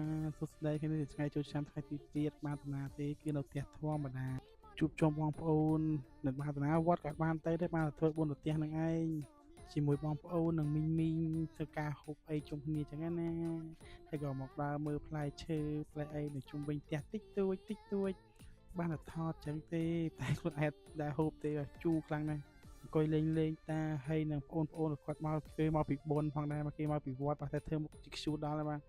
បាទសួស្តីគ្នាថ្ងៃចូលឆ្នាំថ្ងៃទី2បានតាណាទេគឺនៅផ្ទះធម្មតាជួបជុំបងប្អូននៅបានតាណាវត្តក៏បានទៅដែរបានធ្វើបុណ្យទៅផ្ទះនឹងឯងជាមួយបងប្អូននឹងមីងធ្វើការហូបអីជុំគ្នាចឹងណាហើយក៏មកដើរមើលផ្លែឈើផ្លែអីនៅជុំវិញផ្ទះតិចតួចបានតែថតចឹងទេតែខ្លួនឯងដែរហូបទេជូរខ្លាំងណាស់អង្គុយលេងតាហើយនឹងបងប្អូនគាត់មកគេមកពីបុណ្យផងដែរមកគេមកពីវត្តបាទតែធ្វើមុខជីខ្ជូដល់ហើយបាទ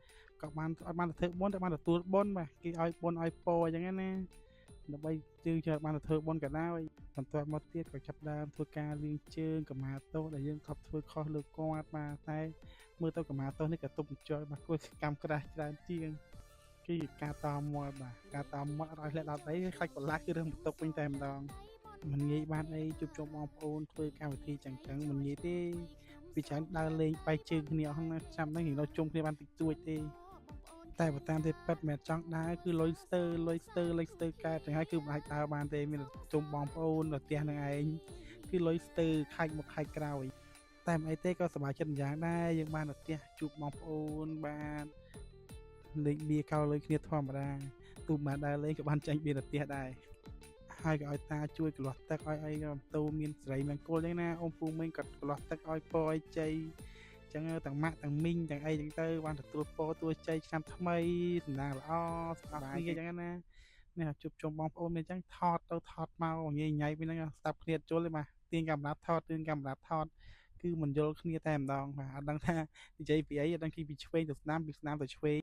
ក៏បានអត់បានទៅធ្វើបុណ្យតែបានទទួលបុណ្យបាទគេឲ្យបុណ្យឲ្យពរអញ្ចឹងណាដើម្បីជើងចូលបានទៅធ្វើបុណ្យក៏ដោយបន្ទាប់មកទៀតក៏ចាប់ដើមធ្វើការលាងជើងកម្មាទោសដែលយើងធ្លាប់ធ្វើខុសលើគាត់បាទតែមើលទៅកម្មាទោសនេះក៏ទុំជល់បាទគួរកម្មក្រាស់ច្រើនជាងគឺការតមាត់បាទការតមាត់អត់ឲ្យលាក់ដល់ដីខ្លាច់បន្លាស់គឺរឿងបន្ទុកវិញតែម្ដងមិនងាយបានអីជួបជុំបងប្អូនធ្វើកម្មវិធីចឹងមិនងាយទេពីច្រើនដើរលេងបែកជើងគ្នាអស់ហ្នឹងចាំហ្នឹងយើងនៅជុំគ្នាបានតិចតួចទេតែបើតាមទេប៉ិតមិនចង់ដើរគឺលុយស្ទើកើតចឹងហើយគឺមិនអាចដើរបានទេមានជុំបងប្អូននៅផ្ទះនឹងឯងគឺលុយស្ទើខាច់មកខាច់ក្រោយតែមិនអីទេក៏សប្បាយចិត្តយ៉ាងដែរយើងបាននៅផ្ទះជួបបងប្អូនបានលេងបៀកោលុយគ្នាធម្មតាទូបានដើរលេងក៏បានចាញ់បៀនៅផ្ទះដែរហើយក៏ឲ្យតាជួយកលាស់ទឹកឲ្យអីក៏តូមានសេរីមង្គលចឹងណាអូនពូមីងក៏កលាស់ទឹកឲ្យពរឲ្យជ័យចឹងទាំងម៉ាក់ទាំងមីងទាំងអីចឹងទៅបានទទួលពរទួលជ័យឆ្នាំថ្មីសំណាងល្អស្អាតគ្នាចឹងណានេះជួបជុំបងប្អូនមានចឹងថតទៅថតមកងាយញ៉ៃពីហ្នឹងស្ដាប់គ្នាជុលទេបាទទាញកាមេរ៉ាថតគឺមិនយល់គ្នាតែម្ដងបាទអត់ដឹងថានិយាយពីអីអត់ដឹងពីឆ្វេងទៅស្ដាំពីស្ដាំទៅឆ្វេង